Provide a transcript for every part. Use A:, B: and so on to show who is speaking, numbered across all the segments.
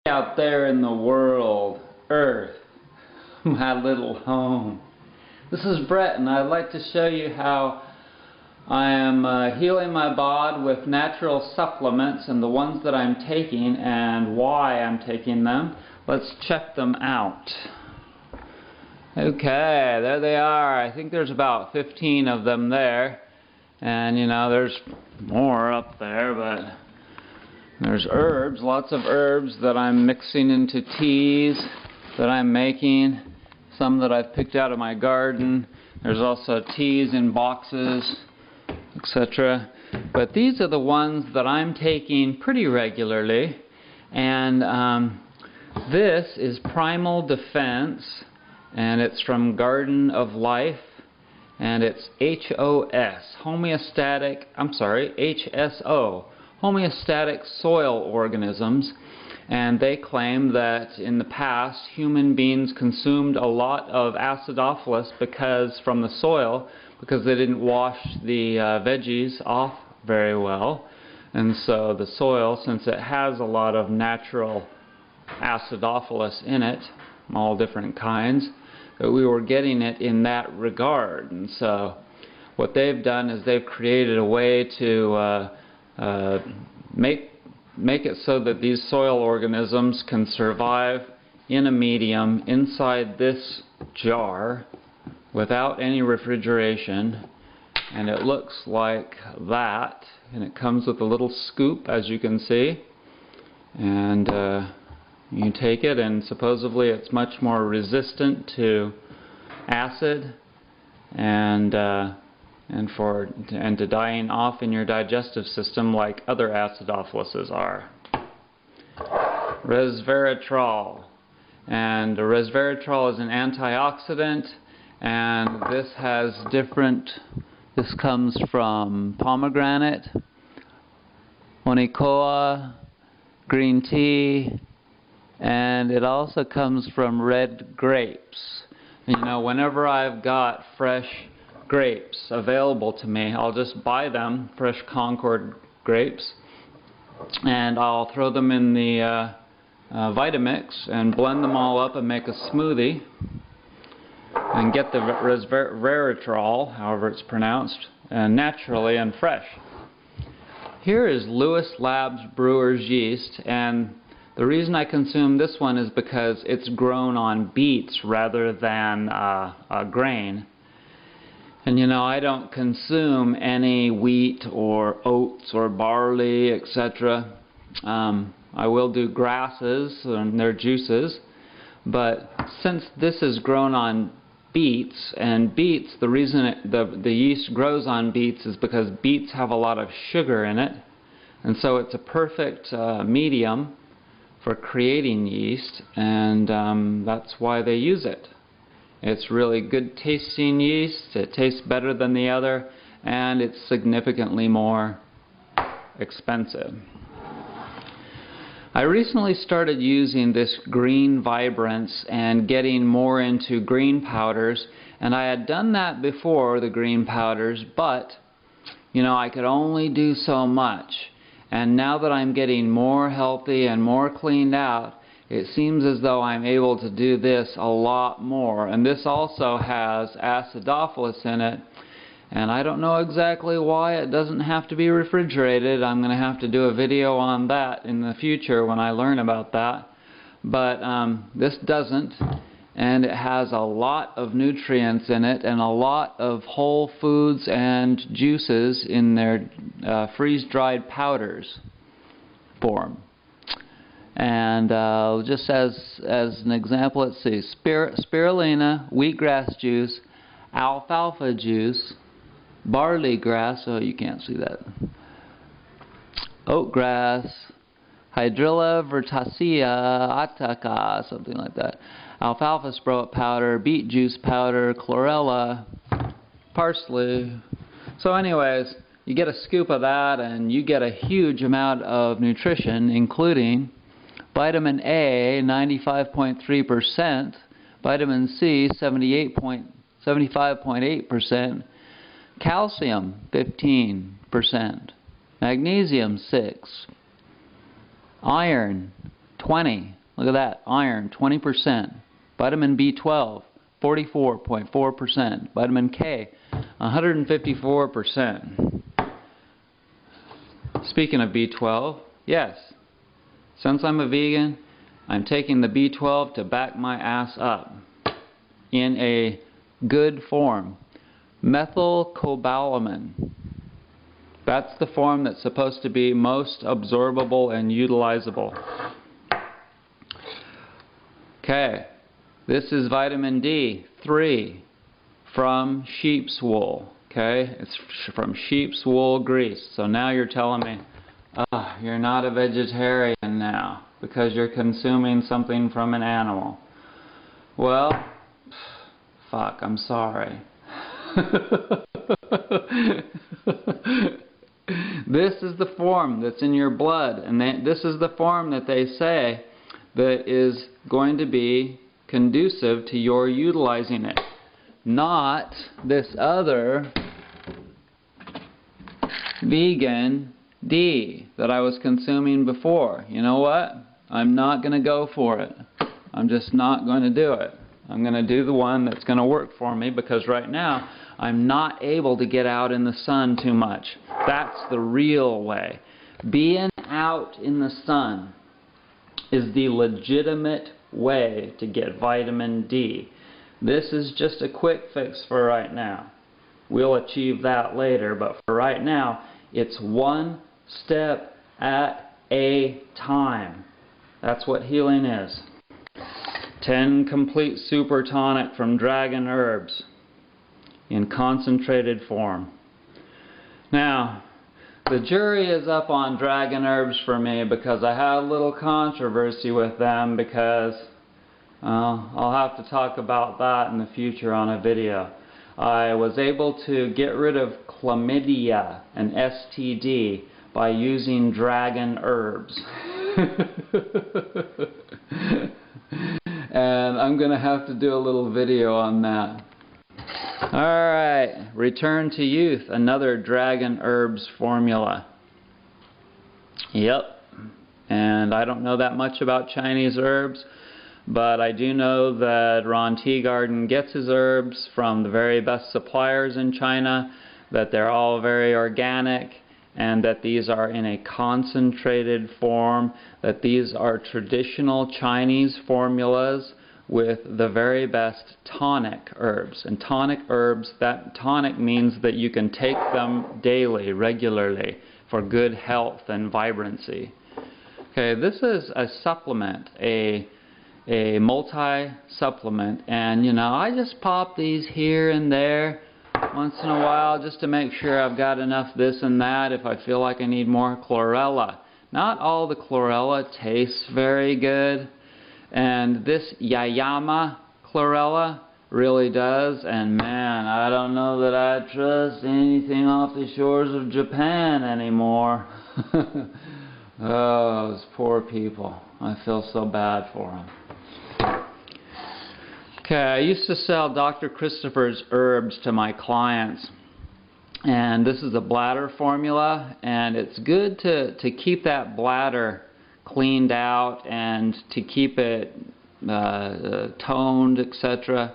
A: Out there in the world, Earth, my little home. This is Brett, and I'd like to show you how I am healing my bod with natural supplements and the ones that I'm taking and why I'm taking them. Let's check them out. Okay, there they are. I think there's about 15 of them there, and you know there's more up there, but there's herbs, lots of herbs that I'm mixing into teas that I'm making, some that I've picked out of my garden. There's also teas in boxes, etc. But these are the ones that I'm taking pretty regularly, and this is Primal Defense, and it's from Garden of Life, and it's HSO, homeostatic soil organisms, and they claim that in the past human beings consumed a lot of acidophilus from the soil because they didn't wash the veggies off very well, and so the soil, since it has a lot of natural acidophilus in it, all different kinds, that we were getting it in that regard. And so what they've done is they've created a way to make it so that these soil organisms can survive in a medium inside this jar without any refrigeration, and it looks like that, and it comes with a little scoop, as you can see, and you take it, and supposedly it's much more resistant to acid and to dying off in your digestive system like other acidophilus are. Resveratrol. And resveratrol is an antioxidant, and this comes from pomegranate, onicoa, green tea, and it also comes from red grapes. And, you know, whenever I've got fresh grapes available to me, I'll just buy them, fresh Concord grapes, and I'll throw them in the Vitamix and blend them all up and make a smoothie and get the resveratrol, however it's pronounced, naturally and fresh. Here is Lewis Labs Brewers Yeast, and the reason I consume this one is because it's grown on beets rather than a grain. And you know, I don't consume any wheat or oats or barley, etc. I will do grasses and their juices, but since this is grown on beets, and beets, the reason the yeast grows on beets is because beets have a lot of sugar in it, and so it's a perfect medium for creating yeast, and that's why they use it. It's really good tasting yeast, it tastes better than the other, and it's significantly more expensive. I recently started using this green vibrance and getting more into green powders, and I had done that before, the green powders, but you know, I could only do so much. And now that I'm getting more healthy and more cleaned out, it seems as though I'm able to do this a lot more. And this also has acidophilus in it, and I don't know exactly why it doesn't have to be refrigerated. I'm going to have to do a video on that in the future when I learn about that. But this doesn't, and it has a lot of nutrients in it and a lot of whole foods and juices in their freeze-dried powders form. And just as an example, let's see, spirulina, wheatgrass juice, alfalfa juice, barley grass, oh you can't see that, oat grass, hydrilla vertacea ataca, something like that, alfalfa sprout powder, beet juice powder, chlorella, parsley. So anyways, you get a scoop of that and you get a huge amount of nutrition, including vitamin A, 95.3%, vitamin C, 75.8%, calcium, 15%, magnesium, 6%, iron, 20. Look at that. Iron, 20%. Vitamin B12, 44.4%. Vitamin K, 154%. Speaking of B12, yes, since I'm a vegan, I'm taking the B12 to back my ass up in a good form. Methylcobalamin. That's the form that's supposed to be most absorbable and utilizable. Okay, this is vitamin D3 from sheep's wool. Okay, it's from sheep's wool grease. So now you're telling me, you're not a vegetarian now because you're consuming something from an animal. Well, fuck, I'm sorry. This is the form that's in your blood, and this is the form that they say that is going to be conducive to your utilizing it. Not this other vegan D that I was consuming before. You know what? I'm not going to go for it. I'm just not going to do it. I'm going to do the one that's going to work for me, because right now I'm not able to get out in the sun too much. That's the real way. Being out in the sun is the legitimate way to get vitamin D. This is just a quick fix for right now. We'll achieve that later, but for right now, it's one step at a time. That's what healing is. 10 complete super tonic from dragon herbs in concentrated form. Now, the jury is up on dragon herbs for me because I had a little controversy with them, because I'll have to talk about that in the future on a video. I was able to get rid of chlamydia and STD by using dragon herbs. And I'm going to have to do a little video on that. Alright, Return to Youth, another dragon herbs formula. Yep, and I don't know that much about Chinese herbs, but I do know that Ron Teagarden gets his herbs from the very best suppliers in China, that they're all very organic, and that these are in a concentrated form, that these are traditional Chinese formulas with the very best tonic herbs. And tonic herbs, that tonic means that you can take them daily, regularly, for good health and vibrancy. Okay, this is a supplement, a multi-supplement, and you know, I just pop these here and there once in a while just to make sure I've got enough this and that if I feel like I need more chlorella. Not all the chlorella tastes very good, and this Yayama chlorella really does, and man, I don't know that I trust anything off the shores of Japan anymore. Oh, those poor people. I feel so bad for them. Okay, I used to sell Dr. Christopher's herbs to my clients, and this is a bladder formula, and it's good to keep that bladder cleaned out and to keep it toned, etc.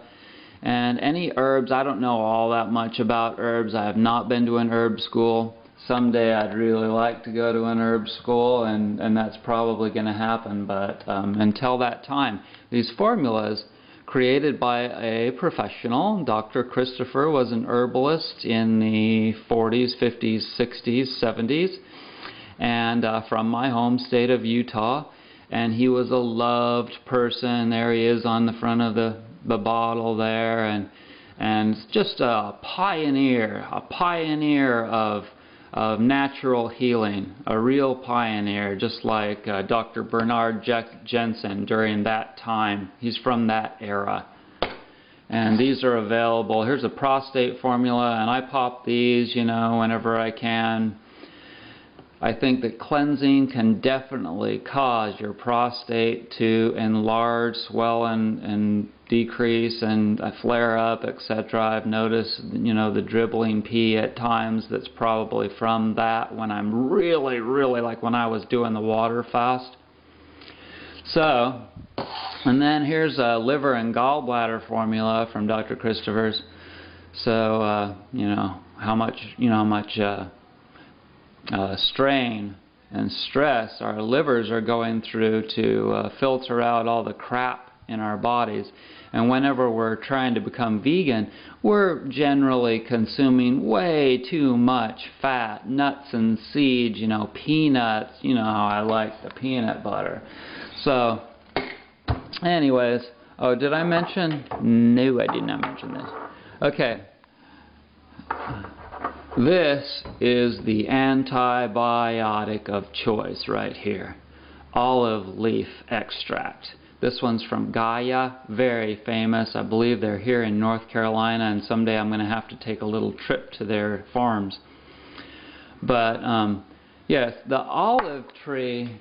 A: And any herbs, I don't know all that much about herbs. I have not been to an herb school. Someday I'd really like to go to an herb school, and that's probably going to happen, but until that time, these formulas created by a professional. Dr. Christopher was an herbalist in the 40s, 50s, 60s, 70s, and from my home state of Utah, and he was a loved person. There he is on the front of the bottle there, and just a pioneer of natural healing, a real pioneer, just like Dr. Bernard Jensen during that time. He's from that era. And these are available. Here's a prostate formula, and I pop these, you know, whenever I can. I think that cleansing can definitely cause your prostate to enlarge, swell, and decrease and flare up, etc. I've noticed, you know, the dribbling pee at times. That's probably from that when I'm really, like when I was doing the water fast. So, and then here's a liver and gallbladder formula from Dr. Christopher's. So, you know how much strain and stress our livers are going through to filter out all the crap in our bodies. And whenever we're trying to become vegan, we're generally consuming way too much fat, nuts and seeds, you know, peanuts. You know how I like the peanut butter. So, anyways, oh, did I mention? No, I did not mention this. Okay. This is the antibiotic of choice right here. Olive leaf extract. This one's from Gaia, very famous. I believe they're here in North Carolina, and someday I'm going to have to take a little trip to their farms. But yes, the olive tree,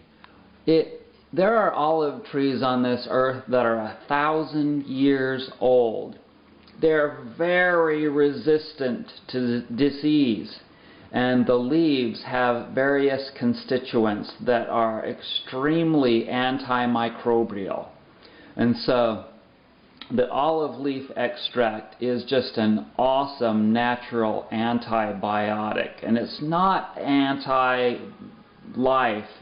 A: there are olive trees on this earth that are 1,000 years old. They're very resistant to disease, and the leaves have various constituents that are extremely antimicrobial. And so the olive leaf extract is just an awesome natural antibiotic, and it's not anti-life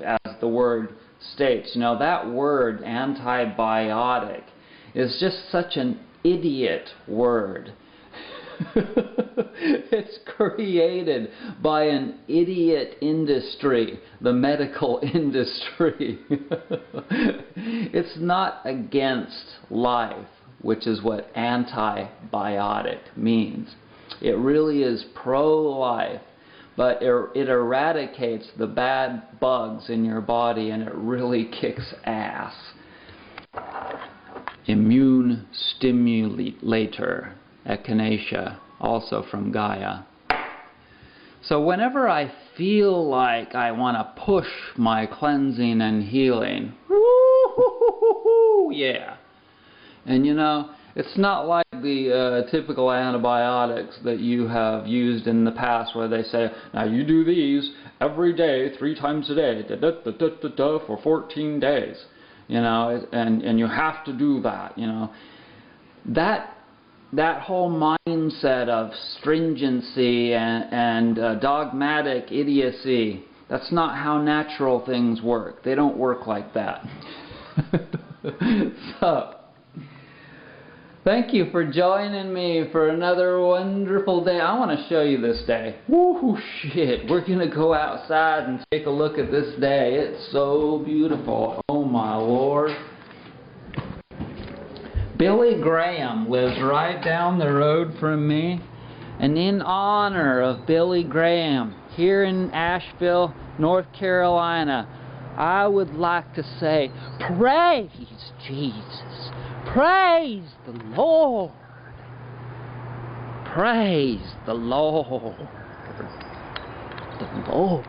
A: as the word states. You know, that word antibiotic is just such an idiot word. It's created by an idiot industry, the medical industry. It's not against life, which is what antibiotic means. It really is pro-life, but it eradicates the bad bugs in your body, and it really kicks ass. Immune stimulator, Echinacea, also from Gaia. So whenever I feel like I want to push my cleansing and healing, woo-hoo-hoo-hoo, yeah. And you know, it's not like the typical antibiotics that you have used in the past where they say, now you do these every day, 3 times a day, for 14 days. You know, and you have to do that, you know. That whole mindset of stringency and dogmatic idiocy, that's not how natural things work. They don't work like that. So, thank you for joining me for another wonderful day. I want to show you this day. Woo, shit. We're going to go outside and take a look at this day. It's so beautiful. Oh, my Lord. Billy Graham lives right down the road from me. And in honor of Billy Graham, here in Asheville, North Carolina, I would like to say, praise Jesus. Praise the Lord. Praise the Lord. The Lord.